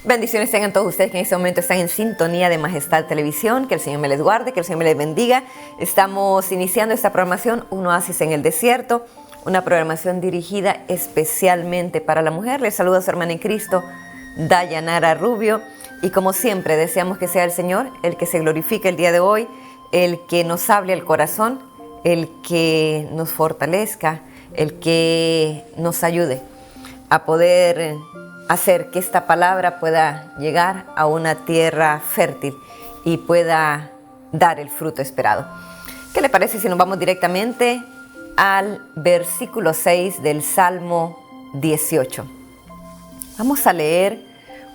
Bendiciones tengan todos ustedes que en este momento están en sintonía de Majestad Televisión. Que el Señor me les guarde, que el Señor me les bendiga. Estamos iniciando esta programación, Un Oasis en el Desierto, una programación dirigida especialmente para la mujer. Les saluda a su hermana en Cristo, Dayanara Rubio. Y como siempre, deseamos que sea el Señor el que se glorifique el día de hoy, el que nos hable al corazón, el que nos fortalezca, el que nos ayude a poder hacer que esta palabra pueda llegar a una tierra fértil y pueda dar el fruto esperado. ¿Qué le parece si nos vamos directamente al versículo 6 del Salmo 18? Vamos a leer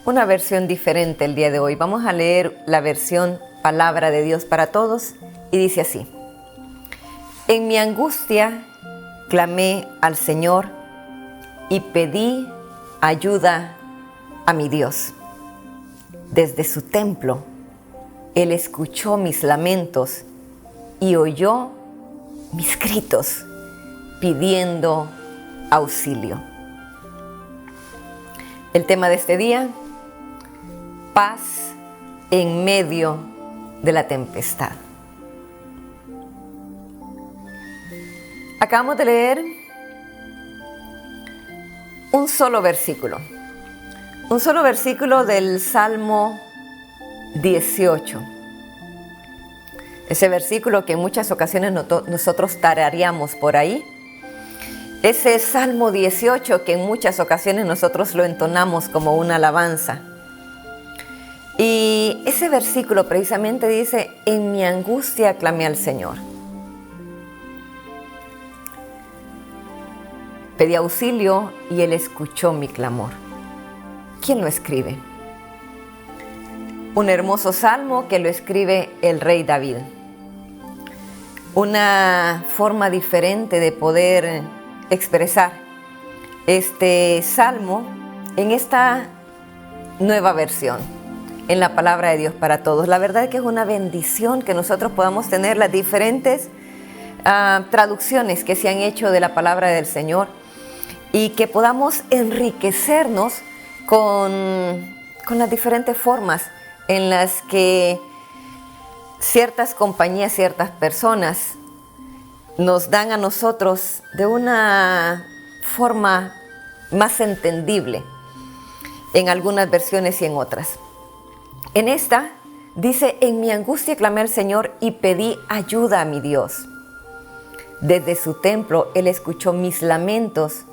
una versión diferente el día de hoy. Vamos a leer la versión Palabra de Dios para Todos y dice así: En mi angustia clamé al Señor y pedí ayuda a mi Dios. Desde su templo, Él escuchó mis lamentos y oyó mis gritos pidiendo auxilio. El tema de este día: paz en medio de la tempestad. Acabamos de leer un solo versículo del Salmo 18. Ese versículo que en muchas ocasiones nosotros tarareamos por ahí. Ese Salmo 18 que en muchas ocasiones nosotros lo entonamos como una alabanza. Y ese versículo precisamente dice: en mi angustia clamé al Señor. Pedí auxilio y Él escuchó mi clamor. ¿Quién lo escribe? Un hermoso salmo que lo escribe el rey David. Una forma diferente de poder expresar este salmo en esta nueva versión, en la palabra de Dios para todos. La verdad es que es una bendición que nosotros podamos tener las diferentes traducciones que se han hecho de la palabra del Señor y que podamos enriquecernos con las diferentes formas en las que ciertas compañías, ciertas personas nos dan a nosotros de una forma más entendible en algunas versiones y en otras. En esta dice: en mi angustia clamé al Señor y pedí ayuda a mi Dios. Desde su templo Él escuchó mis lamentos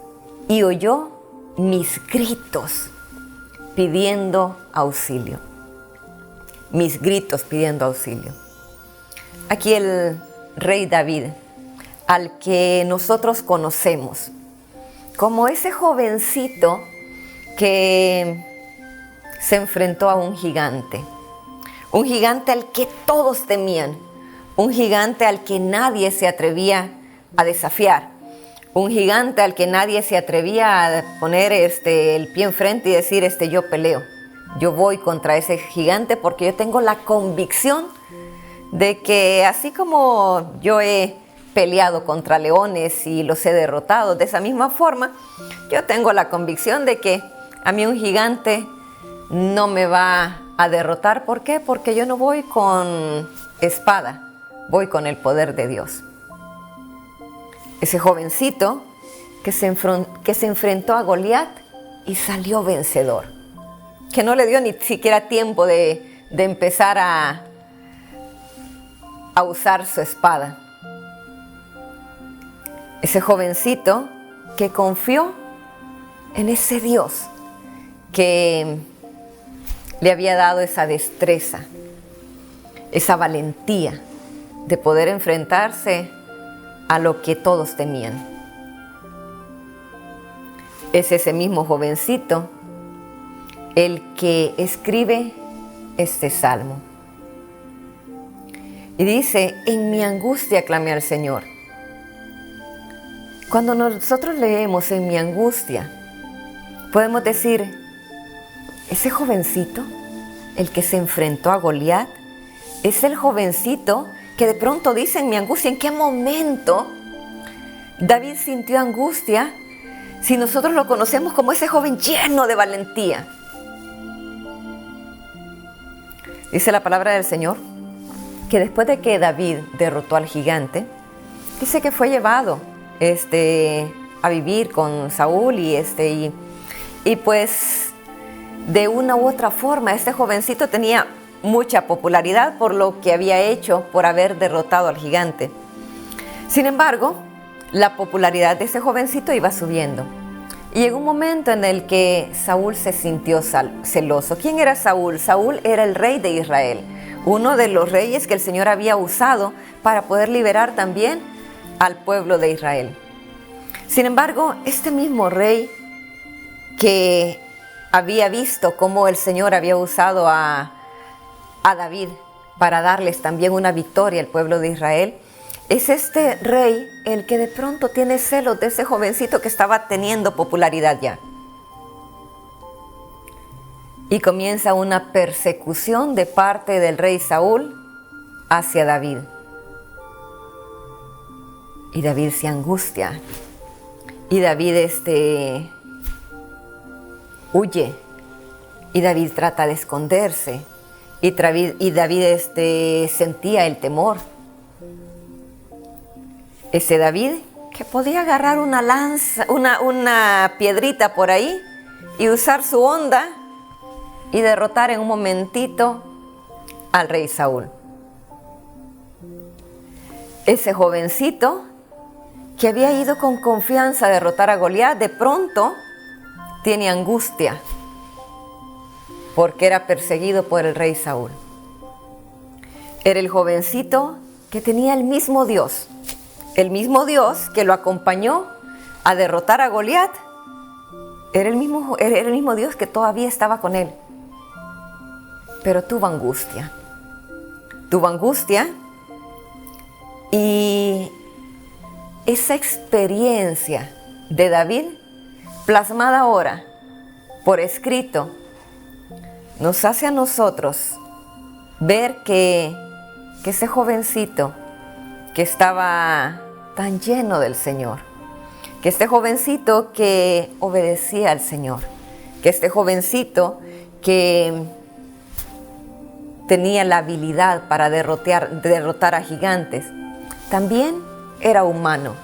y oyó mis gritos pidiendo auxilio. Mis gritos pidiendo auxilio. Aquí el rey David, al que nosotros conocemos como ese jovencito que se enfrentó a un gigante al que todos temían, un gigante al que nadie se atrevía a desafiar, un gigante al que nadie se atrevía a poner el pie enfrente y decir: yo peleo, yo voy contra ese gigante porque yo tengo la convicción de que así como yo he peleado contra leones y los he derrotado, de esa misma forma yo tengo la convicción de que a mí un gigante no me va a derrotar. ¿Por qué? Porque yo no voy con espada, voy con el poder de Dios. Ese jovencito que se enfrentó a Goliat y salió vencedor, que no le dio ni siquiera tiempo de empezar a usar su espada. Ese jovencito que confió en ese Dios que le había dado esa destreza, esa valentía de poder enfrentarse a lo que todos temían. Es ese mismo jovencito el que escribe este salmo. Y dice: en mi angustia clamé al Señor. Cuando nosotros leemos en mi angustia, podemos decir: ese jovencito, el que se enfrentó a Goliat, es el jovencito que de pronto dice en mi angustia. ¿En qué momento David sintió angustia si nosotros lo conocemos como ese joven lleno de valentía? Dice la palabra del Señor que después de que David derrotó al gigante, dice que fue llevado a vivir con Saúl y pues de una u otra forma este jovencito tenía mucha popularidad por lo que había hecho, por haber derrotado al gigante. Sin embargo, la popularidad de ese jovencito iba subiendo. Y llegó un momento en el que Saúl se sintió celoso. ¿Quién era Saúl? Saúl era el rey de Israel, uno de los reyes que el Señor había usado para poder liberar también al pueblo de Israel. Sin embargo, este mismo rey que había visto cómo el Señor había usado a David para darles también una victoria al pueblo de Israel, es este rey el que de pronto tiene celos de ese jovencito que estaba teniendo popularidad ya. Y comienza una persecución de parte del rey Saúl hacia David. Y David se angustia. Y David huye. Y David trata de esconderse. Y David sentía el temor. Ese David que podía agarrar una lanza, una piedrita por ahí y usar su honda y derrotar en un momentito al rey Saúl. Ese jovencito que había ido con confianza a derrotar a Goliat, de pronto tiene angustia porque era perseguido por el rey Saúl. Era el jovencito que tenía el mismo Dios que lo acompañó a derrotar a Goliat. Era el mismo Dios que todavía estaba con él. Pero tuvo angustia. Y esa experiencia de David, plasmada ahora por escrito, nos hace a nosotros ver que ese jovencito que estaba tan lleno del Señor, que este jovencito que obedecía al Señor, que este jovencito que tenía la habilidad para derrotar a gigantes, también era humano,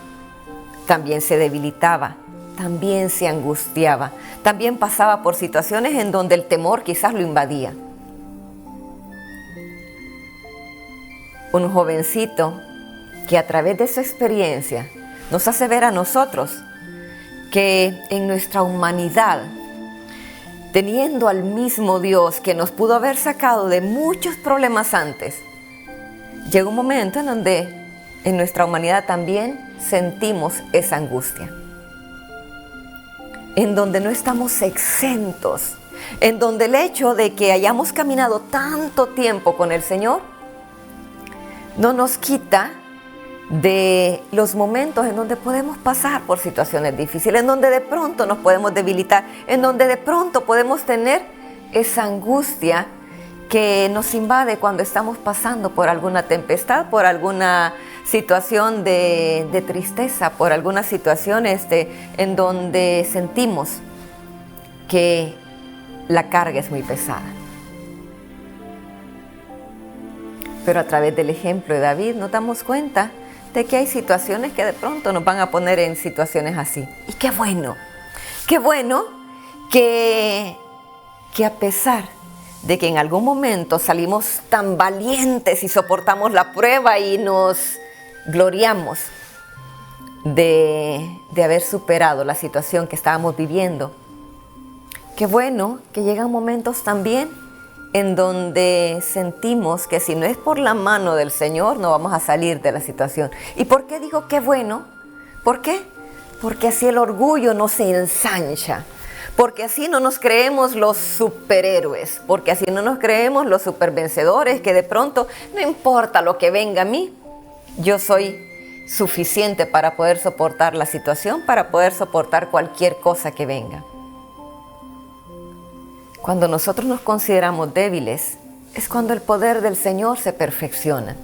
también se debilitaba, también se angustiaba, también pasaba por situaciones en donde el temor quizás lo invadía. Un jovencito que a través de su experiencia nos hace ver a nosotros que en nuestra humanidad, teniendo al mismo Dios que nos pudo haber sacado de muchos problemas antes, llega un momento en donde en nuestra humanidad también sentimos esa angustia, en donde no estamos exentos, en donde el hecho de que hayamos caminado tanto tiempo con el Señor no nos quita de los momentos en donde podemos pasar por situaciones difíciles, en donde de pronto nos podemos debilitar, en donde de pronto podemos tener esa angustia que nos invade cuando estamos pasando por alguna tempestad, por alguna situación de tristeza, por alguna situación en donde sentimos que la carga es muy pesada. Pero a través del ejemplo de David nos damos cuenta de que hay situaciones que de pronto nos van a poner en situaciones así. Y qué bueno que a pesar de que en algún momento salimos tan valientes y soportamos la prueba y nos gloriamos de haber superado la situación que estábamos viviendo. Qué bueno que llegan momentos también en donde sentimos que si no es por la mano del Señor, no vamos a salir de la situación. ¿Y por qué digo qué bueno? ¿Por qué? Porque así el orgullo no se ensancha, porque así no nos creemos los superhéroes, porque así no nos creemos los supervencedores, que de pronto no importa lo que venga a mí, yo soy suficiente para poder soportar la situación, para poder soportar cualquier cosa que venga. Cuando nosotros nos consideramos débiles, es cuando el poder del Señor se perfecciona.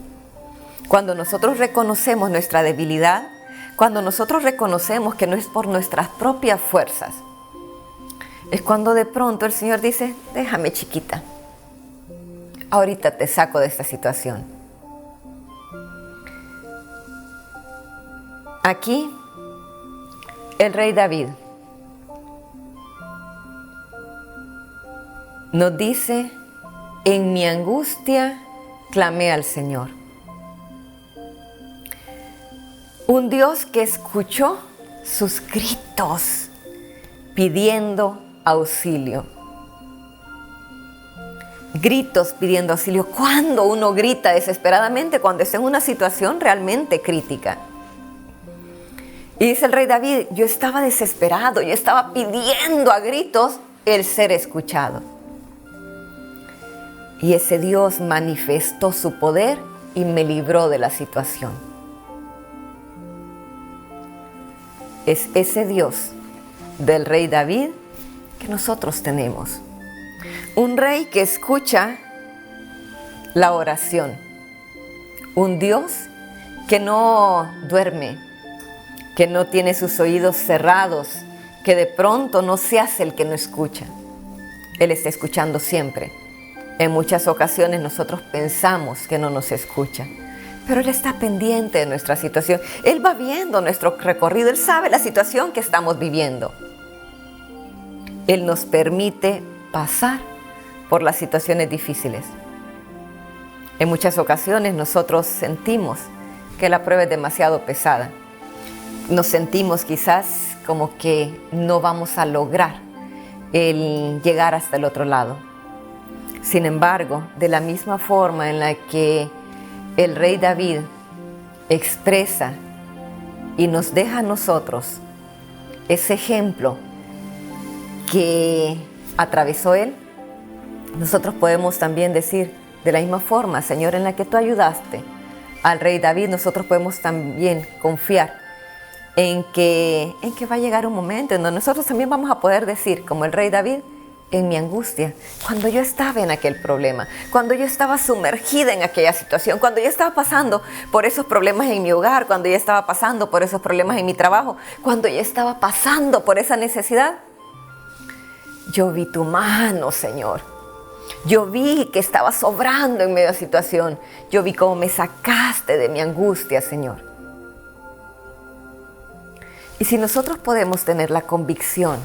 Cuando nosotros reconocemos nuestra debilidad, cuando nosotros reconocemos que no es por nuestras propias fuerzas, es cuando de pronto el Señor dice, déjame chiquita, ahorita te saco de esta situación. Aquí, el rey David nos dice: en mi angustia clamé al Señor. Un Dios que escuchó sus gritos pidiendo auxilio. Gritos pidiendo auxilio. ¿Cuándo uno grita desesperadamente? Cuando está en una situación realmente crítica. Y dice el rey David: yo estaba desesperado, yo estaba pidiendo a gritos el ser escuchado. Y ese Dios manifestó su poder y me libró de la situación. Es ese Dios del rey David que nosotros tenemos. Un rey que escucha la oración. Un Dios que no duerme, que no tiene sus oídos cerrados, que de pronto no se hace el que no escucha. Él está escuchando siempre. En muchas ocasiones nosotros pensamos que no nos escucha, pero Él está pendiente de nuestra situación. Él va viendo nuestro recorrido, Él sabe la situación que estamos viviendo. Él nos permite pasar por las situaciones difíciles. En muchas ocasiones nosotros sentimos que la prueba es demasiado pesada. Nos sentimos quizás como que no vamos a lograr el llegar hasta el otro lado. Sin embargo, de la misma forma en la que el rey David expresa y nos deja a nosotros ese ejemplo que atravesó él, nosotros podemos también decir de la misma forma: Señor, en la que tú ayudaste al rey David, nosotros podemos también confiar en que va a llegar un momento en donde nosotros también vamos a poder decir, como el rey David: en mi angustia, cuando yo estaba en aquel problema, cuando yo estaba sumergida en aquella situación, cuando yo estaba pasando por esos problemas en mi hogar, cuando yo estaba pasando por esos problemas en mi trabajo, cuando yo estaba pasando por esa necesidad, yo vi tu mano, Señor. Yo vi que estabas sobrando en medio de la situación. Yo vi cómo me sacaste de mi angustia, Señor. Y si nosotros podemos tener la convicción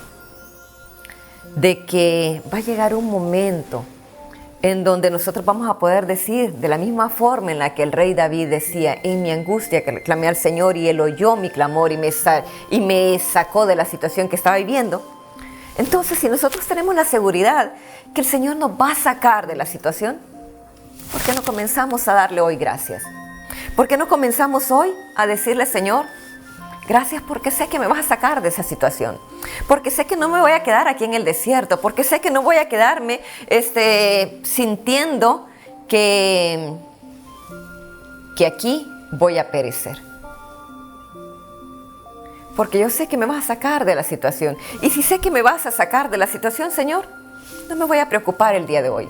de que va a llegar un momento en donde nosotros vamos a poder decir de la misma forma en la que el rey David decía: en mi angustia que clamé al Señor y Él oyó mi clamor y me sacó de la situación que estaba viviendo. Entonces, si nosotros tenemos la seguridad que el Señor nos va a sacar de la situación, ¿por qué no comenzamos a darle hoy gracias? ¿Por qué no comenzamos hoy a decirle: Señor, gracias porque sé que me vas a sacar de esa situación? Porque sé que no me voy a quedar aquí en el desierto. Porque sé que no voy a quedarme sintiendo que aquí voy a perecer. Porque yo sé que me vas a sacar de la situación. Y si sé que me vas a sacar de la situación, Señor, no me voy a preocupar el día de hoy.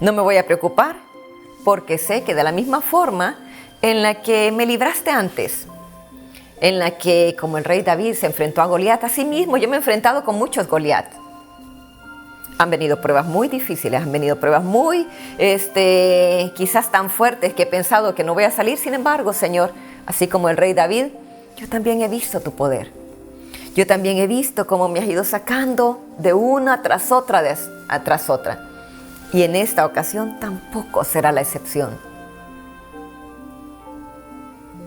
No me voy a preocupar porque sé que de la misma forma en la que me libraste antes, en la que, como el rey David se enfrentó a Goliat, así mismo yo me he enfrentado con muchos Goliat. Han venido pruebas muy difíciles, han venido pruebas muy, quizás tan fuertes que he pensado que no voy a salir. Sin embargo, Señor, así como el rey David, yo también he visto tu poder. Yo también he visto cómo me has ido sacando de una tras otra, tras otra. Y en esta ocasión tampoco será la excepción.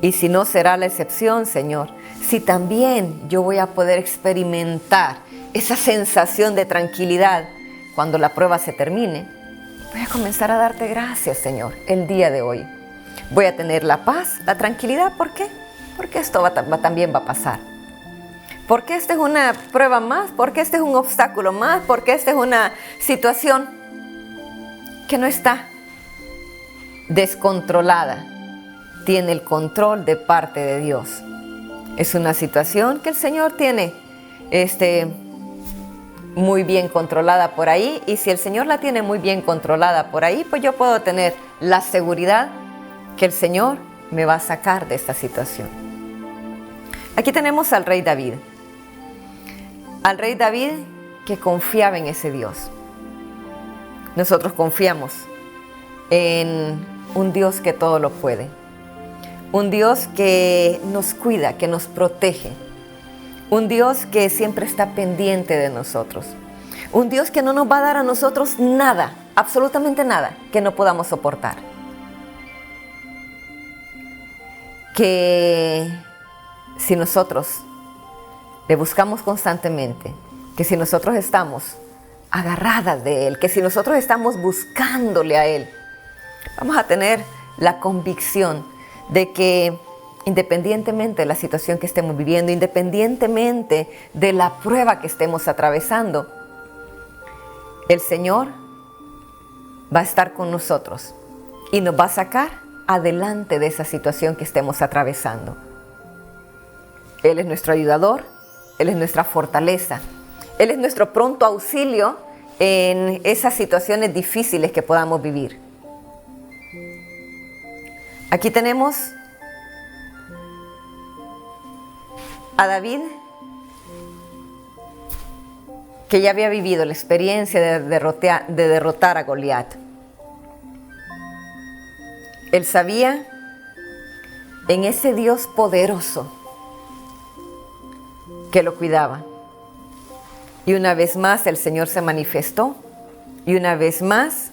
Y si no será la excepción, Señor, si también yo voy a poder experimentar esa sensación de tranquilidad cuando la prueba se termine, voy a comenzar a darte gracias, Señor, el día de hoy. Voy a tener la paz, la tranquilidad. ¿Por qué? Porque esto también va a pasar. Porque esta es una prueba más, porque este es un obstáculo más, porque esta es una situación que no está descontrolada. Tiene el control de parte de Dios. Es una situación que el Señor tiene muy bien controlada por ahí. Y si el Señor la tiene muy bien controlada por ahí, pues yo puedo tener la seguridad que el Señor me va a sacar de esta situación. Aquí tenemos al rey David. Al rey David que confiaba en ese Dios. Nosotros confiamos en un Dios que todo lo puede. Un Dios que nos cuida, que nos protege. Un Dios que siempre está pendiente de nosotros. Un Dios que no nos va a dar a nosotros nada, absolutamente nada, que no podamos soportar. Que si nosotros le buscamos constantemente, que si nosotros estamos agarradas de Él, que si nosotros estamos buscándole a Él, vamos a tener la convicción de que independientemente de la situación que estemos viviendo, independientemente de la prueba que estemos atravesando, el Señor va a estar con nosotros y nos va a sacar adelante de esa situación que estemos atravesando. Él es nuestro ayudador, Él es nuestra fortaleza, Él es nuestro pronto auxilio en esas situaciones difíciles que podamos vivir. Aquí tenemos a David, que ya había vivido la experiencia de derrotar a Goliat. Él sabía en ese Dios poderoso que lo cuidaba. Y una vez más el Señor se manifestó, y una vez más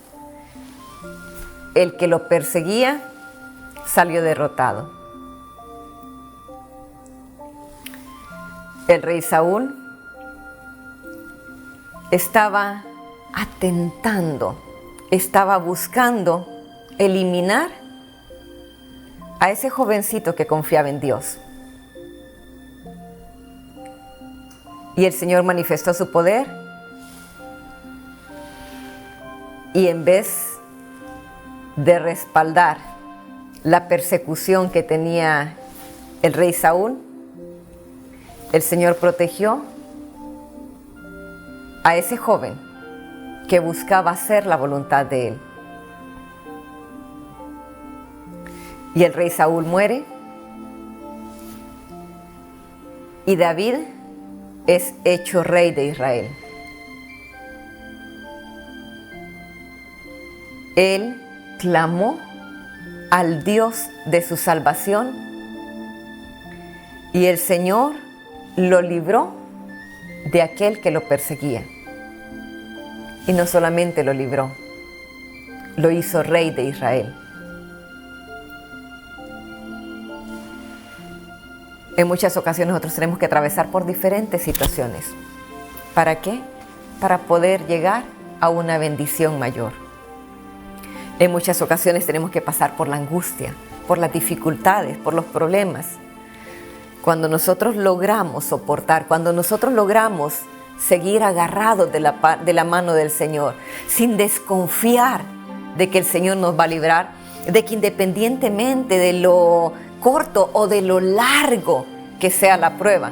el que lo perseguía salió derrotado. El rey Saúl estaba atentando, estaba buscando eliminar a ese jovencito que confiaba en Dios. Y el Señor manifestó su poder, y en vez de respaldar la persecución que tenía el rey Saúl, el Señor protegió a ese joven que buscaba hacer la voluntad de Él. Y el rey Saúl muere, y David es hecho rey de Israel. Él clamó al Dios de su salvación, y el Señor lo libró de aquel que lo perseguía. Y no solamente lo libró, lo hizo rey de Israel. En muchas ocasiones nosotros tenemos que atravesar por diferentes situaciones. ¿Para qué? Para poder llegar a una bendición mayor. En muchas ocasiones tenemos que pasar por la angustia, por las dificultades, por los problemas. Cuando nosotros logramos soportar, cuando nosotros logramos seguir agarrados de la mano del Señor, sin desconfiar de que el Señor nos va a librar, de que independientemente de lo corto o de lo largo que sea la prueba,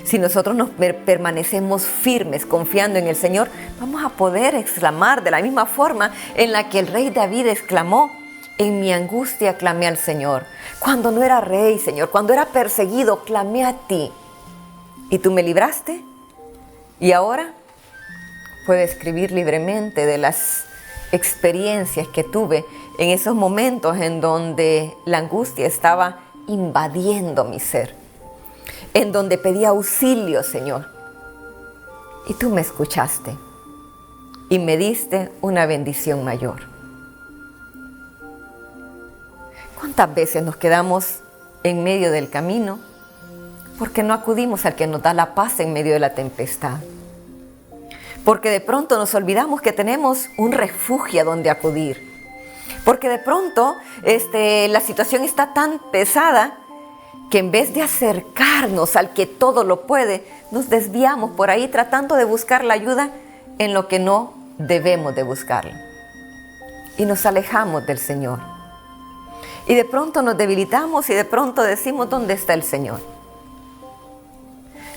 si nosotros nos permanecemos firmes confiando en el Señor, vamos a poder exclamar de la misma forma en la que el rey David exclamó: en mi angustia clamé al Señor. Cuando no era rey, Señor, cuando era perseguido, clamé a ti y tú me libraste. Y ahora puedo escribir libremente de las experiencias que tuve en esos momentos en donde la angustia estaba invadiendo mi ser, en donde pedí auxilio, Señor, y tú me escuchaste y me diste una bendición mayor. ¿Cuántas veces nos quedamos en medio del camino porque no acudimos al que nos da la paz en medio de la tempestad? Porque de pronto nos olvidamos que tenemos un refugio a donde acudir. Porque de pronto la situación está tan pesada que en vez de acercarnos al que todo lo puede, nos desviamos por ahí tratando de buscar la ayuda en lo que no debemos de buscarla. Y nos alejamos del Señor. Y de pronto nos debilitamos y de pronto decimos: ¿dónde está el Señor?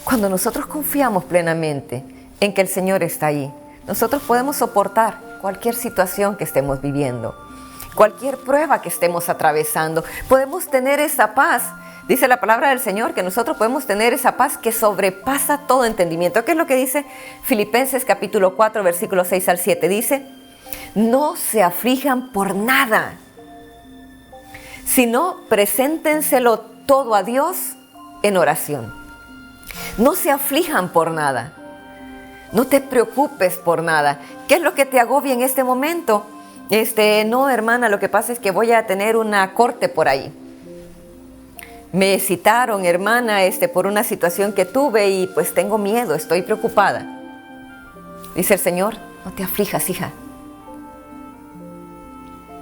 Cuando nosotros confiamos plenamente en que el Señor está ahí, nosotros podemos soportar cualquier situación que estemos viviendo, cualquier prueba que estemos atravesando. Podemos tener esa paz. Dice la palabra del Señor que nosotros podemos tener esa paz que sobrepasa todo entendimiento. ¿Qué es lo que dice Filipenses capítulo 4, versículos 6 al 7? Dice: no se aflijan por nada, sino preséntenselo todo a Dios en oración. No se aflijan por nada. No te preocupes por nada. ¿Qué es lo que te agobia en este momento? No, hermana, lo que pasa es que voy a tener una corte por ahí. Me citaron, hermana, por una situación que tuve y pues tengo miedo, estoy preocupada. Dice el Señor, no te aflijas, hija.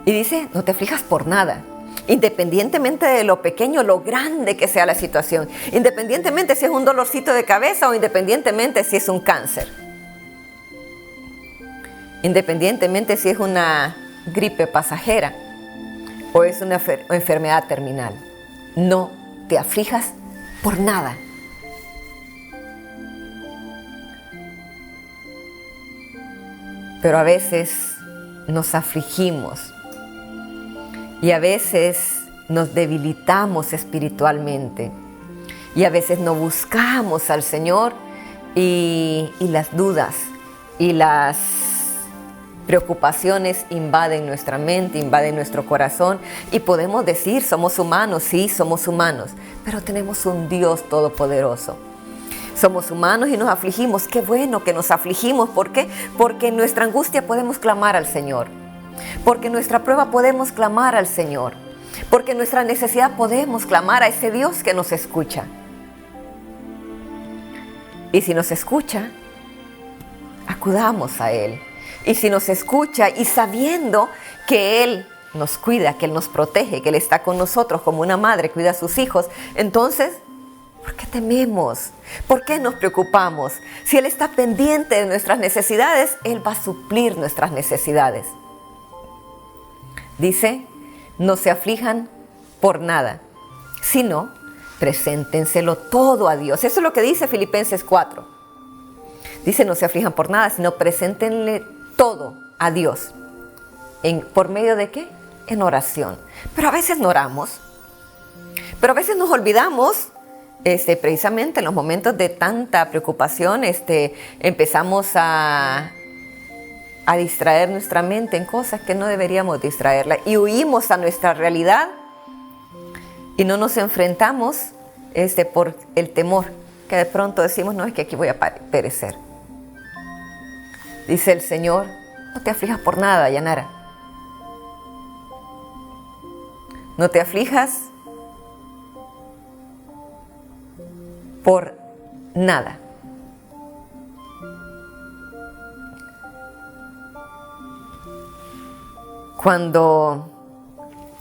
Y dice, no te aflijas por nada. Independientemente de lo pequeño, lo grande que sea la situación, independientemente si es un dolorcito de cabeza o independientemente si es un cáncer, independientemente si es una gripe pasajera o es una enfermedad terminal, no te aflijas por nada. Pero a veces nos afligimos. Y a veces nos debilitamos espiritualmente. Y a veces no buscamos al Señor y las dudas y las preocupaciones invaden nuestra mente, invaden nuestro corazón. Y podemos decir, somos humanos, sí, somos humanos, pero tenemos un Dios todopoderoso. Somos humanos y nos afligimos. Qué bueno que nos afligimos. ¿Por qué? Porque en nuestra angustia podemos clamar al Señor. Porque en nuestra prueba podemos clamar al Señor. Porque en nuestra necesidad podemos clamar a ese Dios que nos escucha. Y si nos escucha, acudamos a Él. Y si nos escucha y sabiendo que Él nos cuida, que Él nos protege, que Él está con nosotros como una madre cuida a sus hijos, entonces, ¿por qué tememos? ¿Por qué nos preocupamos? Si Él está pendiente de nuestras necesidades, Él va a suplir nuestras necesidades. Dice, no se aflijan por nada, sino preséntenselo todo a Dios. Eso es lo que dice Filipenses 4. Dice, no se aflijan por nada, sino preséntenle todo a Dios. ¿Por medio de qué? En oración. Pero a veces no oramos. Pero a veces nos olvidamos, precisamente en los momentos de tanta preocupación, empezamos a distraer nuestra mente en cosas que no deberíamos distraerla y huimos a nuestra realidad y no nos enfrentamos por el temor que de pronto decimos, no, es que aquí voy a perecer. Dice el Señor, no te aflijas por nada, Yanara. No te aflijas por nada. Cuando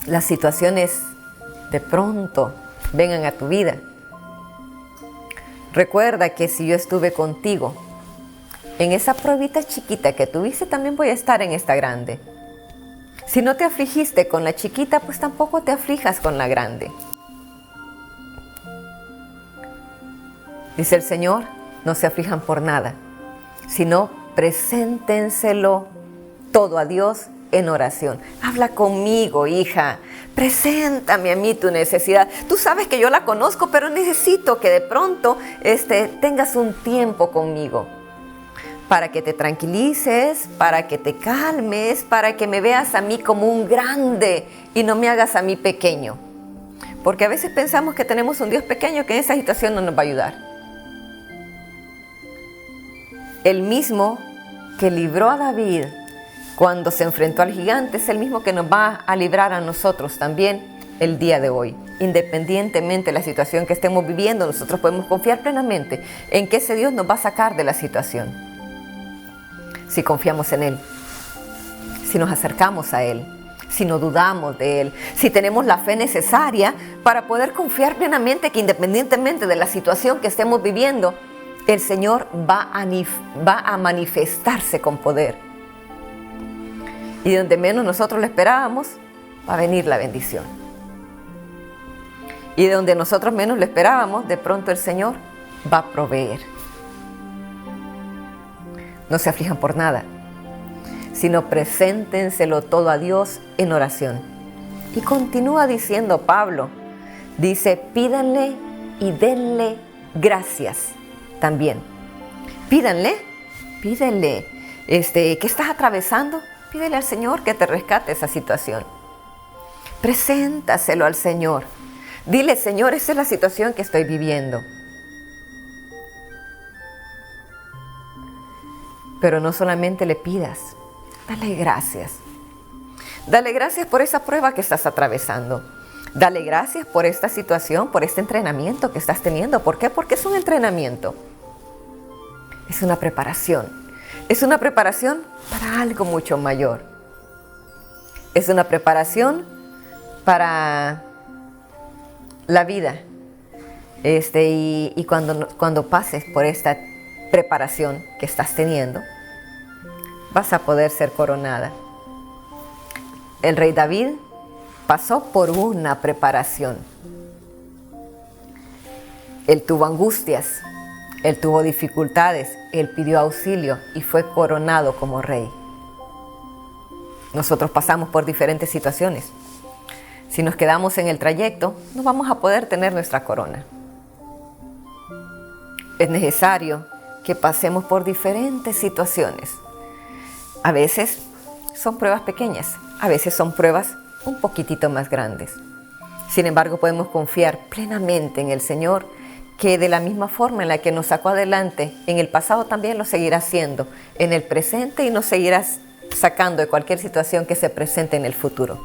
las situaciones de pronto vengan a tu vida, recuerda que si yo estuve contigo en esa pruebita chiquita que tuviste, también voy a estar en esta grande. Si no te afligiste con la chiquita, pues tampoco te aflijas con la grande. Dice el Señor, no se aflijan por nada, sino preséntenselo todo a Dios en oración. Habla conmigo, hija. Preséntame a mí tu necesidad. Tú sabes que yo la conozco, pero necesito que de pronto tengas un tiempo conmigo para que te tranquilices, para que te calmes, para que me veas a mí como un grande y no me hagas a mí pequeño. Porque a veces pensamos que tenemos un Dios pequeño que en esa situación no nos va a ayudar. El mismo que libró a David cuando se enfrentó al gigante es el mismo que nos va a librar a nosotros también el día de hoy. Independientemente de la situación que estemos viviendo, nosotros podemos confiar plenamente en que ese Dios nos va a sacar de la situación. Si confiamos en Él, si nos acercamos a Él, si no dudamos de Él, si tenemos la fe necesaria para poder confiar plenamente que independientemente de la situación que estemos viviendo, el Señor va a manifestarse con poder. Y de donde menos nosotros lo esperábamos, va a venir la bendición. Y de donde nosotros menos lo esperábamos, de pronto el Señor va a proveer. No se aflijan por nada, sino preséntenselo todo a Dios en oración. Y continúa diciendo Pablo, dice, pídanle y denle gracias también. Pídanle. ¿Qué estás atravesando? Pídele al Señor que te rescate esa situación. Preséntaselo al Señor. Dile, Señor, esa es la situación que estoy viviendo. Pero no solamente le pidas, dale gracias. Dale gracias por esa prueba que estás atravesando. Dale gracias por esta situación, por este entrenamiento que estás teniendo. ¿Por qué? Porque es un entrenamiento. Es una preparación. Es una preparación para algo mucho mayor. Es una preparación para la vida. Y cuando pases por esta preparación que estás teniendo, vas a poder ser coronada. El rey David pasó por una preparación. Él tuvo angustias, él tuvo dificultades, él pidió auxilio y fue coronado como rey. Nosotros pasamos por diferentes situaciones. Si nos quedamos en el trayecto, no vamos a poder tener nuestra corona. Es necesario que pasemos por diferentes situaciones. A veces son pruebas pequeñas, a veces son pruebas un poquitito más grandes. Sin embargo, podemos confiar plenamente en el Señor, que de la misma forma en la que nos sacó adelante en el pasado, también lo seguirá haciendo en el presente y nos seguirá sacando de cualquier situación que se presente en el futuro.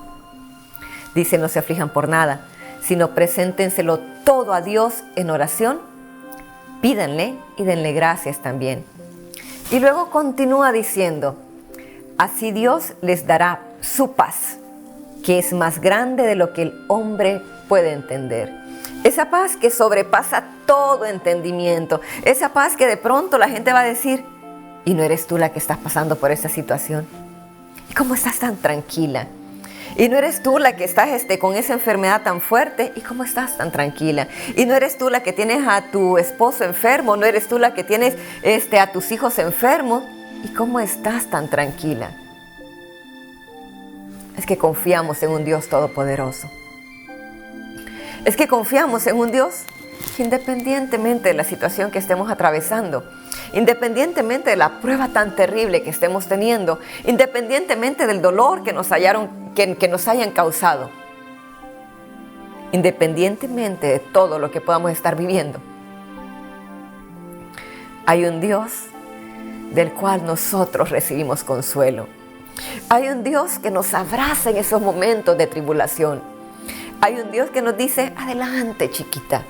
Dice, no se aflijan por nada, sino preséntenselo todo a Dios en oración, pídanle y denle gracias también. Y luego continúa diciendo, así Dios les dará su paz, que es más grande de lo que el hombre puede entender. Esa paz que sobrepasa todo entendimiento. Esa paz que de pronto la gente va a decir, ¿y no eres tú la que estás pasando por esa situación? ¿Y cómo estás tan tranquila? ¿Y no eres tú la que estás con esa enfermedad tan fuerte? ¿Y cómo estás tan tranquila? ¿Y no eres tú la que tienes a tu esposo enfermo? ¿No eres tú la que tienes a tus hijos enfermos? ¿Y cómo estás tan tranquila? Es que confiamos en un Dios todopoderoso. Es que confiamos en un Dios que independientemente de la situación que estemos atravesando, independientemente de la prueba tan terrible que estemos teniendo, independientemente del dolor que nos hayan causado, independientemente de todo lo que podamos estar viviendo, hay un Dios del cual nosotros recibimos consuelo. Hay un Dios que nos abraza en esos momentos de tribulación. Hay un Dios que nos dice, adelante chiquita,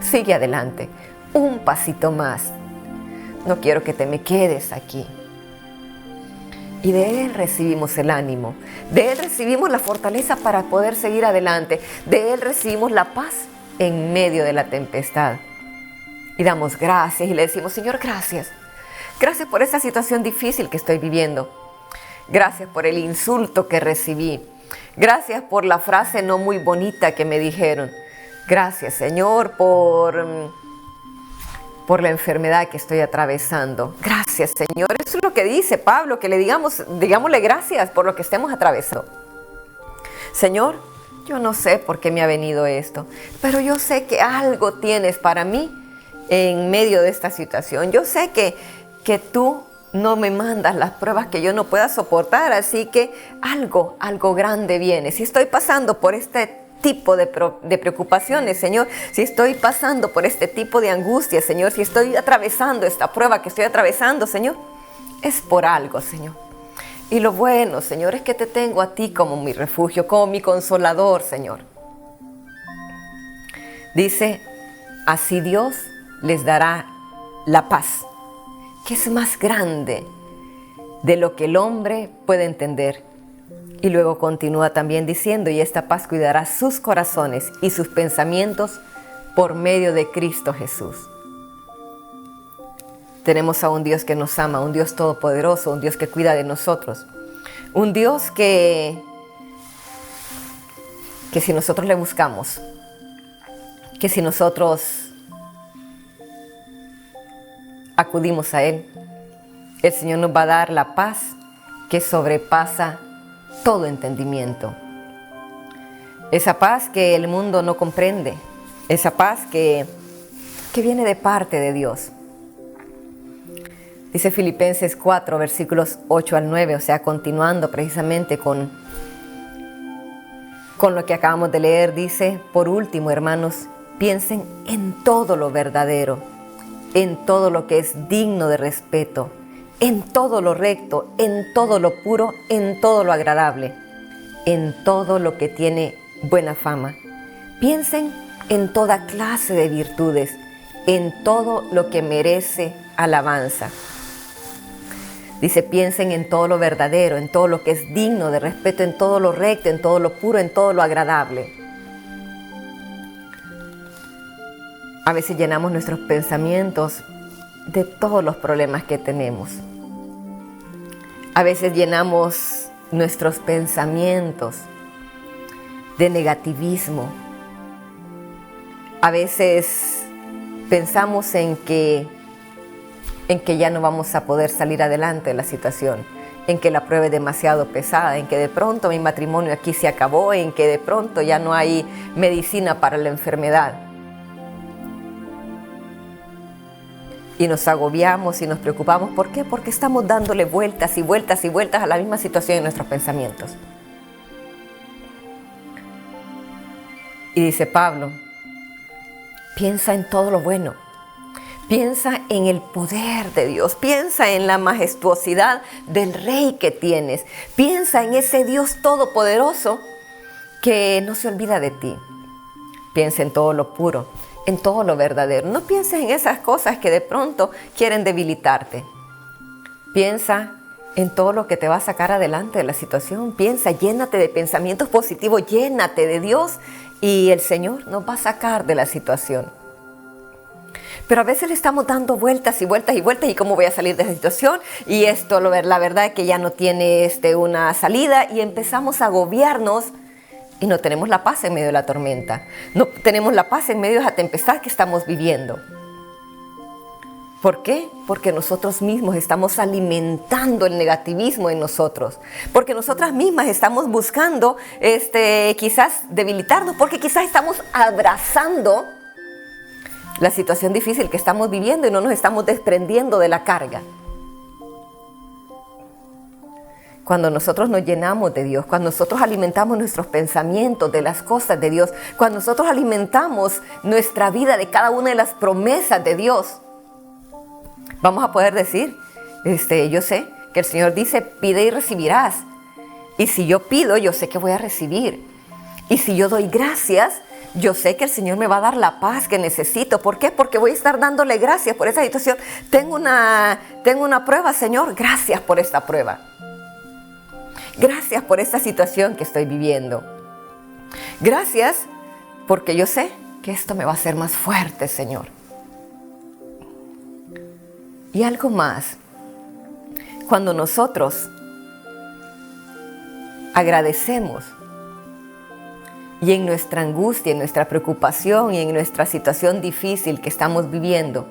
sigue adelante, un pasito más. No quiero que te me quedes aquí. Y de Él recibimos el ánimo, de Él recibimos la fortaleza para poder seguir adelante, de Él recibimos la paz en medio de la tempestad. Y damos gracias y le decimos, Señor, gracias. Gracias por esa situación difícil que estoy viviendo. Gracias por el insulto que recibí. Gracias por la frase no muy bonita que me dijeron. Gracias, Señor, por la enfermedad que estoy atravesando. Gracias, Señor. Eso es lo que dice Pablo, que le digámosle gracias por lo que estemos atravesando. Señor, yo no sé por qué me ha venido esto, pero yo sé que algo tienes para mí en medio de esta situación. Yo sé que tú no me mandas las pruebas que yo no pueda soportar, así que algo grande viene. Si estoy pasando por este tipo de preocupaciones, Señor, si estoy pasando por este tipo de angustia, Señor, si estoy atravesando esta prueba que estoy atravesando, Señor, es por algo, Señor. Y lo bueno, Señor, es que te tengo a ti como mi refugio, como mi consolador, Señor. Dice, así Dios les dará la paz, que es más grande de lo que el hombre puede entender. Y luego continúa también diciendo, y esta paz cuidará sus corazones y sus pensamientos por medio de Cristo Jesús. Tenemos a un Dios que nos ama, un Dios todopoderoso, un Dios que cuida de nosotros. Un Dios que si nosotros le buscamos, que si nosotros acudimos a Él, el Señor nos va a dar la paz que sobrepasa todo entendimiento. Esa paz que el mundo no comprende, esa paz que viene de parte de Dios. Dice Filipenses 4, versículos 8 al 9, o sea, continuando precisamente con lo que acabamos de leer, dice: por último, hermanos, piensen en todo lo verdadero, en todo lo que es digno de respeto, en todo lo recto, en todo lo puro, en todo lo agradable, en todo lo que tiene buena fama. Piensen en toda clase de virtudes, en todo lo que merece alabanza. Dice: piensen en todo lo verdadero, en todo lo que es digno de respeto, en todo lo recto, en todo lo puro, en todo lo agradable. A veces llenamos nuestros pensamientos de todos los problemas que tenemos. A veces llenamos nuestros pensamientos de negativismo. A veces pensamos en que ya no vamos a poder salir adelante de la situación, en que la prueba es demasiado pesada, en que de pronto mi matrimonio aquí se acabó, en que de pronto ya no hay medicina para la enfermedad. Y nos agobiamos y nos preocupamos. ¿Por qué? Porque estamos dándole vueltas y vueltas y vueltas a la misma situación en nuestros pensamientos. Y dice Pablo: piensa en todo lo bueno. Piensa en el poder de Dios, piensa en la majestuosidad del Rey que tienes, piensa en ese Dios todopoderoso que no se olvida de ti. Piensa en todo lo puro, en todo lo verdadero. No pienses en esas cosas que de pronto quieren debilitarte. Piensa en todo lo que te va a sacar adelante de la situación. Piensa, llénate de pensamientos positivos, llénate de Dios y el Señor nos va a sacar de la situación. Pero a veces le estamos dando vueltas y vueltas y vueltas, y cómo voy a salir de esa situación, y esto, la verdad es que ya no tiene una salida, y empezamos a agobiarnos y no tenemos la paz en medio de la tormenta, no tenemos la paz en medio de esa tempestad que estamos viviendo. ¿Por qué? Porque nosotros mismos estamos alimentando el negativismo en nosotros, porque nosotras mismas estamos buscando quizás debilitarnos, porque quizás estamos abrazando la situación difícil que estamos viviendo y no nos estamos desprendiendo de la carga. Cuando nosotros nos llenamos de Dios, cuando nosotros alimentamos nuestros pensamientos de las cosas de Dios, cuando nosotros alimentamos nuestra vida de cada una de las promesas de Dios, vamos a poder decir, yo sé que el Señor dice: pide y recibirás. Y si yo pido, yo sé que voy a recibir. Y si yo doy gracias, yo sé que el Señor me va a dar la paz que necesito. ¿Por qué? Porque voy a estar dándole gracias por esa situación. Tengo una prueba, Señor. Gracias por esta prueba. Gracias por esta situación que estoy viviendo. Gracias porque yo sé que esto me va a hacer más fuerte, Señor. Y algo más. Cuando nosotros agradecemos, y en nuestra angustia, en nuestra preocupación y en nuestra situación difícil que estamos viviendo,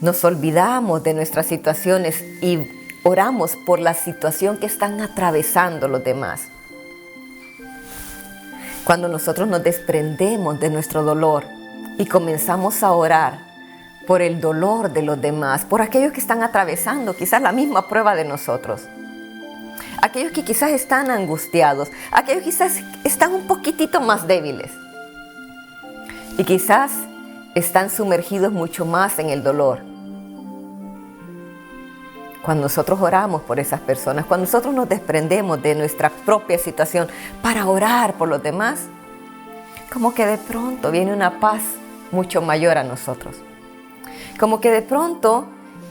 nos olvidamos de nuestras situaciones y oramos por la situación que están atravesando los demás. Cuando nosotros nos desprendemos de nuestro dolor y comenzamos a orar por el dolor de los demás, por aquellos que están atravesando quizás la misma prueba de nosotros, aquellos que quizás están angustiados, aquellos que quizás están un poquitito más débiles y quizás están sumergidos mucho más en el dolor. Cuando nosotros oramos por esas personas, cuando nosotros nos desprendemos de nuestra propia situación para orar por los demás, como que de pronto viene una paz mucho mayor a nosotros. Como que de pronto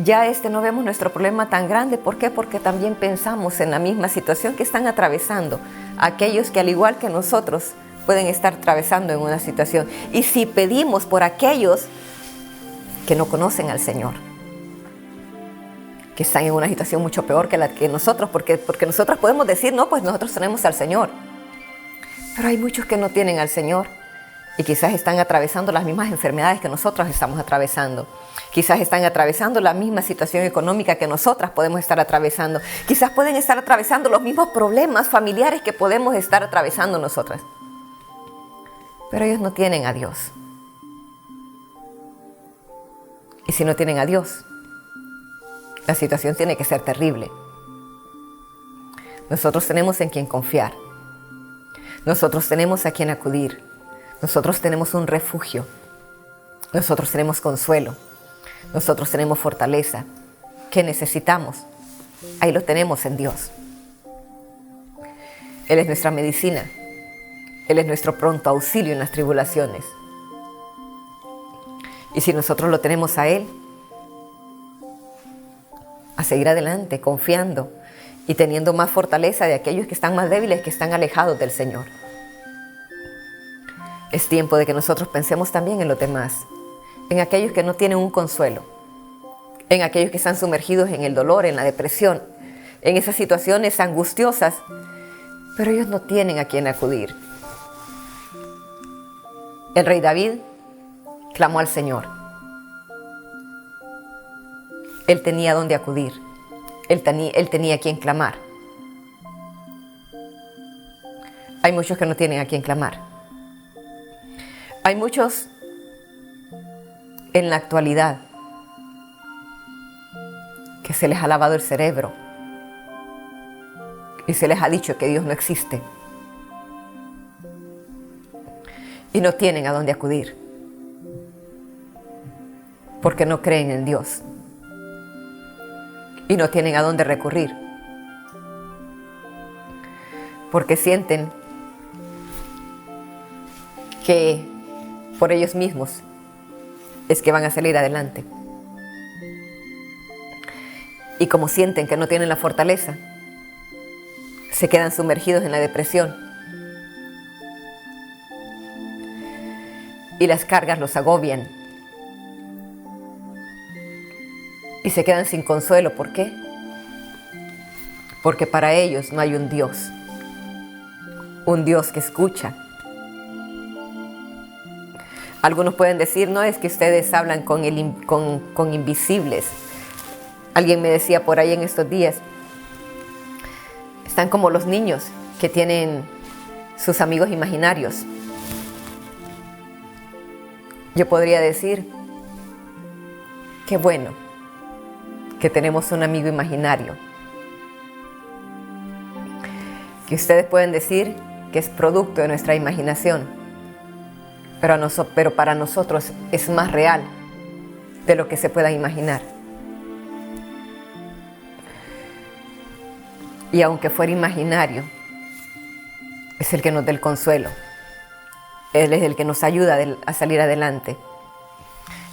ya no vemos nuestro problema tan grande. ¿Por qué? Porque también pensamos en la misma situación que están atravesando aquellos que, al igual que nosotros, pueden estar atravesando en una situación. Y si pedimos por aquellos que no conocen al Señor, que están en una situación mucho peor que la que nosotros, porque nosotros podemos decir, no, pues nosotros tenemos al Señor. Pero hay muchos que no tienen al Señor y quizás están atravesando las mismas enfermedades que nosotros estamos atravesando. Quizás están atravesando la misma situación económica que nosotras podemos estar atravesando. Quizás pueden estar atravesando los mismos problemas familiares que podemos estar atravesando nosotras. Pero ellos no tienen a Dios. Y si no tienen a Dios, la situación tiene que ser terrible. Nosotros tenemos en quien confiar. Nosotros tenemos a quien acudir. Nosotros tenemos un refugio. Nosotros tenemos consuelo. Nosotros tenemos fortaleza. ¿Qué necesitamos? Ahí lo tenemos en Dios. Él es nuestra medicina. Él es nuestro pronto auxilio en las tribulaciones. Y si nosotros lo tenemos a Él, a seguir adelante, confiando y teniendo más fortaleza de aquellos que están más débiles, que están alejados del Señor. Es tiempo de que nosotros pensemos también en los demás, en aquellos que no tienen un consuelo, en aquellos que están sumergidos en el dolor, en la depresión, en esas situaciones angustiosas, pero ellos no tienen a quién acudir. El rey David clamó al Señor. Él tenía dónde acudir. Él tenía a quien clamar. Hay muchos que no tienen a quien clamar. Hay muchos en la actualidad que se les ha lavado el cerebro y se les ha dicho que Dios no existe. Y no tienen a dónde acudir porque no creen en Dios y no tienen a dónde recurrir porque sienten que por ellos mismos es que van a salir adelante. Y como sienten que no tienen la fortaleza, se quedan sumergidos en la depresión. Y las cargas los agobian. Y se quedan sin consuelo. ¿Por qué? Porque para ellos no hay un Dios que escucha. Algunos pueden decir, no, es que ustedes hablan con invisibles. Alguien me decía por ahí en estos días, están como los niños que tienen sus amigos imaginarios. Yo podría decir, qué bueno que tenemos un amigo imaginario. Que ustedes pueden decir que es producto de nuestra imaginación. Pero para nosotros es más real de lo que se pueda imaginar. Y aunque fuera imaginario, es el que nos da el consuelo. Él es el que nos ayuda a salir adelante.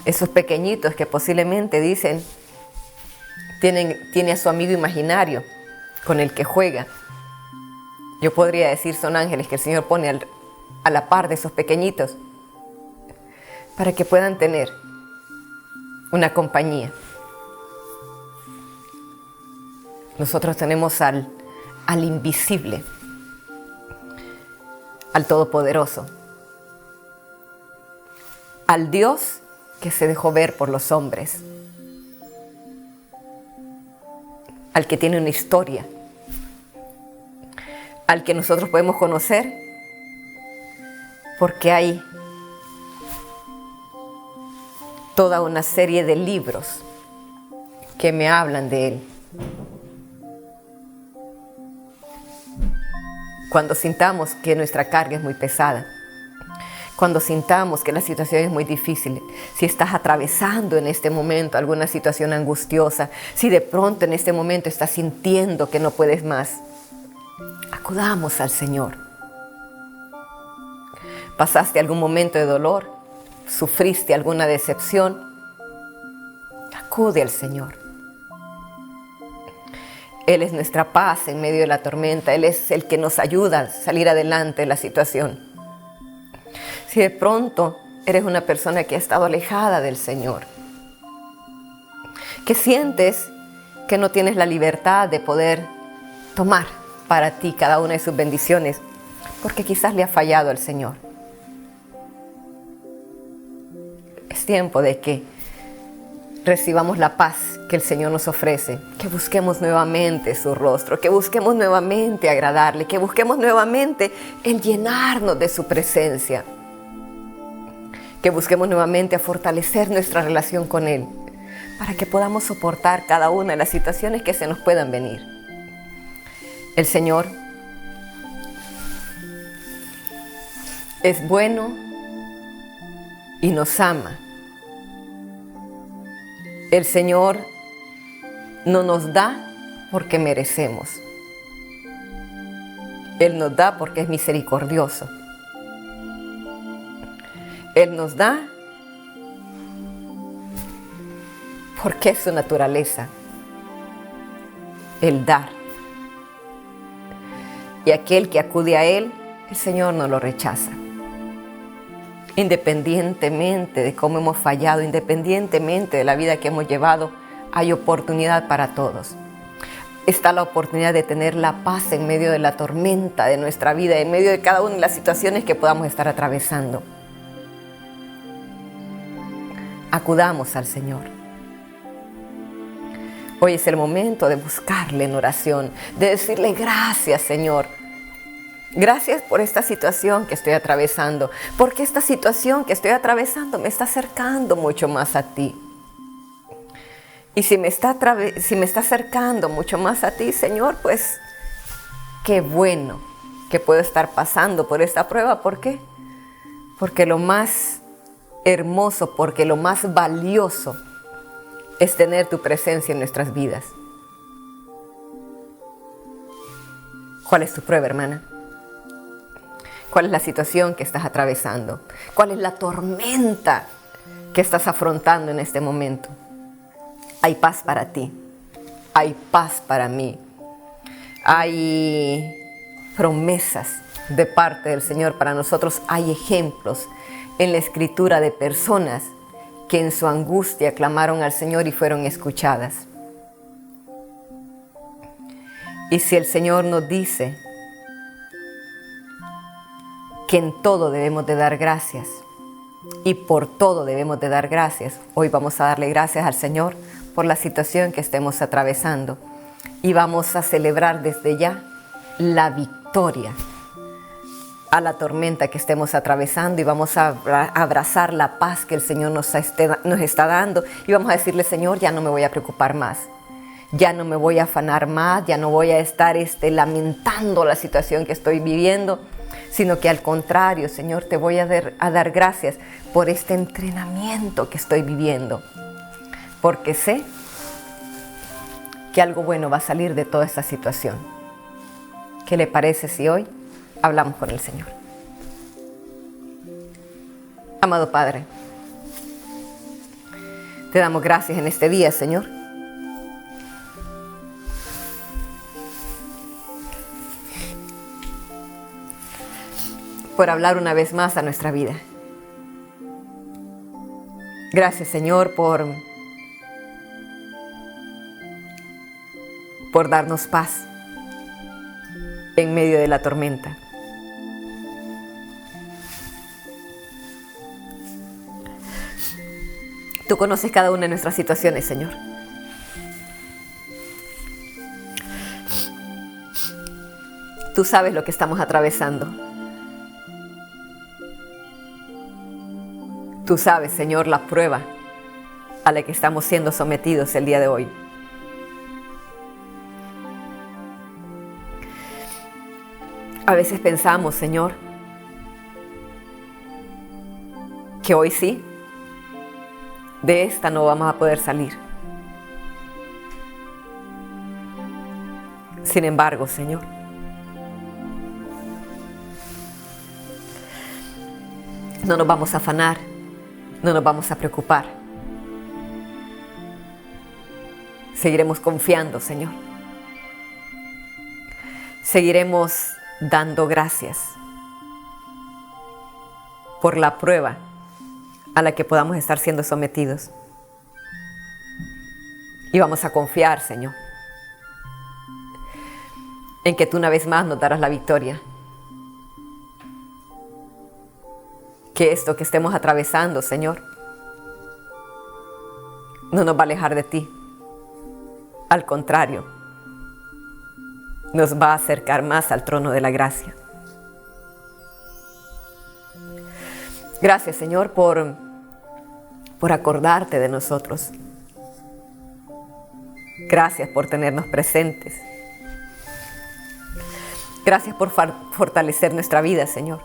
Esos pequeñitos que posiblemente dicen, tiene a su amigo imaginario con el que juega. Yo podría decir, son ángeles que el Señor pone a la par de esos pequeñitos para que puedan tener una compañía. Nosotros tenemos al invisible, al Todopoderoso, al Dios que se dejó ver por los hombres, al que tiene una historia, al que nosotros podemos conocer porque hay toda una serie de libros que me hablan de Él. Cuando sintamos que nuestra carga es muy pesada, cuando sintamos que la situación es muy difícil, si estás atravesando en este momento alguna situación angustiosa, si de pronto en este momento estás sintiendo que no puedes más, acudamos al Señor. ¿Pasaste algún momento de dolor? ¿Sufriste alguna decepción? Acude al Señor. Él es nuestra paz en medio de la tormenta. Él es el que nos ayuda a salir adelante de la situación. Si de pronto eres una persona que ha estado alejada del Señor, que sientes que no tienes la libertad de poder tomar para ti cada una de sus bendiciones, porque quizás le ha fallado al Señor. Es tiempo de que recibamos la paz que el Señor nos ofrece, que busquemos nuevamente su rostro, que busquemos nuevamente agradarle, que busquemos nuevamente el llenarnos de su presencia, que busquemos nuevamente a fortalecer nuestra relación con Él, para que podamos soportar cada una de las situaciones que se nos puedan venir. El Señor es bueno y nos ama. El Señor no nos da porque merecemos. Él nos da porque es misericordioso. Él nos da porque es su naturaleza, el dar. Y aquel que acude a Él, el Señor no lo rechaza. Independientemente de cómo hemos fallado, independientemente de la vida que hemos llevado, hay oportunidad para todos. Está la oportunidad de tener la paz en medio de la tormenta de nuestra vida, en medio de cada una de las situaciones que podamos estar atravesando. Acudamos al Señor. Hoy es el momento de buscarle en oración, de decirle gracias, Señor. Gracias por esta situación que estoy atravesando, porque esta situación que estoy atravesando me está acercando mucho más a ti. Y si me está acercando mucho más a ti, Señor, pues qué bueno que puedo estar pasando por esta prueba. ¿Por qué? Porque lo más hermoso, porque lo más valioso es tener tu presencia en nuestras vidas. ¿Cuál es tu prueba, hermana? ¿Cuál es la situación que estás atravesando? ¿Cuál es la tormenta que estás afrontando en este momento? Hay paz para ti, hay paz para mí, hay promesas de parte del Señor para nosotros, hay ejemplos en la Escritura de personas que en su angustia clamaron al Señor y fueron escuchadas. Y si el Señor nos dice que en todo debemos de dar gracias y por todo debemos de dar gracias, hoy vamos a darle gracias al Señor por la situación que estemos atravesando y vamos a celebrar desde ya la victoria a la tormenta que estemos atravesando y vamos a abrazar la paz que el Señor nos está dando y vamos a decirle: Señor, ya no me voy a preocupar más, ya no me voy a afanar más, ya no voy a estar lamentando la situación que estoy viviendo, sino que al contrario, Señor, te voy a dar gracias por este entrenamiento que estoy viviendo, porque sé que algo bueno va a salir de toda esta situación. ¿Qué le parece si hoy hablamos con el Señor? Amado Padre, te damos gracias en este día, Señor. Por hablar una vez más a nuestra vida. Gracias, Señor, por darnos paz en medio de la tormenta. Tú conoces cada una de nuestras situaciones, Señor. Tú sabes lo que estamos atravesando. Tú sabes, Señor, la prueba a la que estamos siendo sometidos el día de hoy. A veces pensamos, Señor, que hoy sí, de esta no vamos a poder salir. Sin embargo, Señor, no nos vamos a afanar, no nos vamos a preocupar. Seguiremos confiando, Señor. Seguiremos dando gracias por la prueba a la que podamos estar siendo sometidos. Y vamos a confiar, Señor, en que tú una vez más nos darás la victoria. Que esto que estemos atravesando, Señor, no nos va a alejar de ti. Al contrario, nos va a acercar más al trono de la gracia. Gracias, Señor, por acordarte de nosotros. Gracias por tenernos presentes. Gracias por fortalecer nuestra vida, Señor.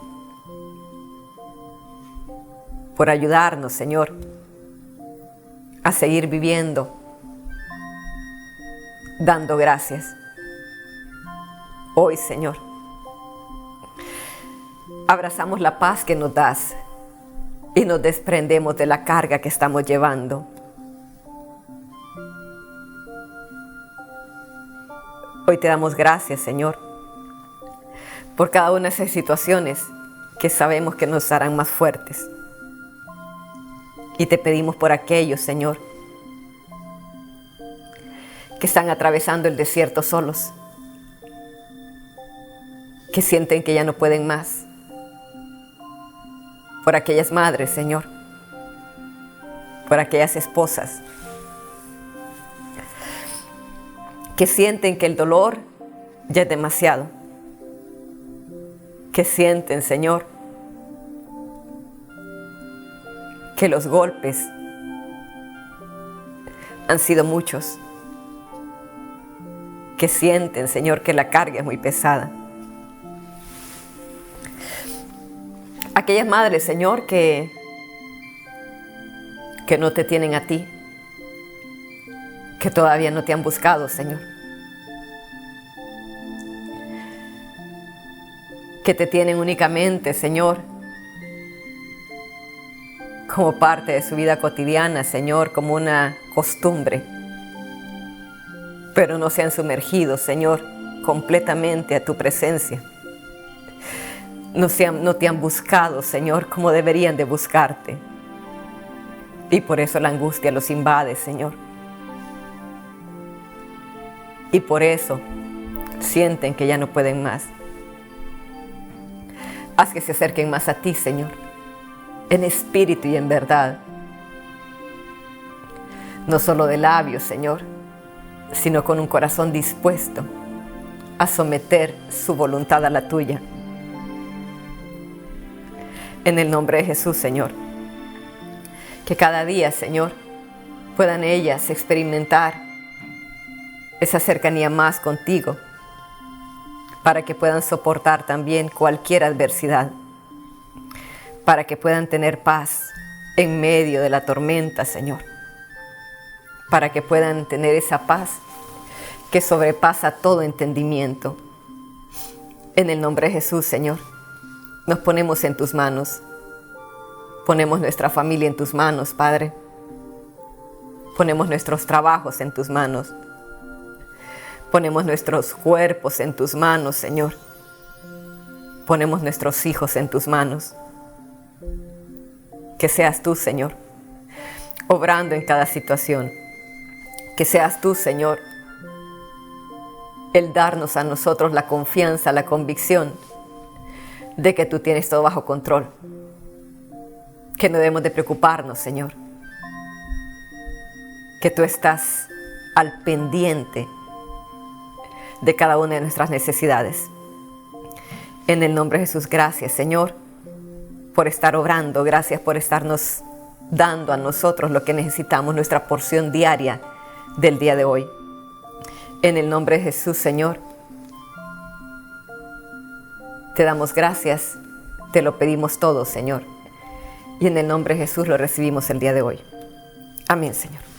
Por ayudarnos, Señor, a seguir viviendo, dando gracias. Hoy, Señor, abrazamos la paz que nos das y nos desprendemos de la carga que estamos llevando. Hoy te damos gracias, Señor, por cada una de esas situaciones que sabemos que nos harán más fuertes. Y te pedimos por aquellos, Señor, que están atravesando el desierto solos, que sienten que ya no pueden más. Por aquellas madres, Señor, por aquellas esposas que sienten que el dolor ya es demasiado, que sienten, Señor, que los golpes han sido muchos, que sienten, Señor, que la carga es muy pesada. Aquellas madres, Señor, que no te tienen a ti, que todavía no te han buscado, Señor, que te tienen únicamente, Señor, como parte de su vida cotidiana, Señor, como una costumbre, pero no se han sumergido, Señor, completamente a tu presencia. No te han buscado, Señor, como deberían de buscarte. Y por eso la angustia los invade, Señor. Y por eso sienten que ya no pueden más. Haz que se acerquen más a ti, Señor, en espíritu y en verdad. No solo de labios, Señor, sino con un corazón dispuesto a someter su voluntad a la tuya. En el nombre de Jesús, Señor, que cada día, Señor, puedan ellas experimentar esa cercanía más contigo, para que puedan soportar también cualquier adversidad, para que puedan tener paz en medio de la tormenta, Señor, para que puedan tener esa paz que sobrepasa todo entendimiento. En el nombre de Jesús, Señor, nos ponemos en tus manos. Ponemos nuestra familia en tus manos, Padre. Ponemos nuestros trabajos en tus manos. Ponemos nuestros cuerpos en tus manos, Señor. Ponemos nuestros hijos en tus manos. Que seas tú, Señor, obrando en cada situación. Que seas tú, Señor, el darnos a nosotros la confianza, la convicción de que tú tienes todo bajo control, que no debemos de preocuparnos, Señor, que tú estás al pendiente de cada una de nuestras necesidades. En el nombre de Jesús, gracias, Señor, por estar obrando, gracias por estarnos dando a nosotros lo que necesitamos, nuestra porción diaria del día de hoy. En el nombre de Jesús, Señor, te damos gracias, te lo pedimos todo, Señor. Y en el nombre de Jesús lo recibimos el día de hoy. Amén, Señor.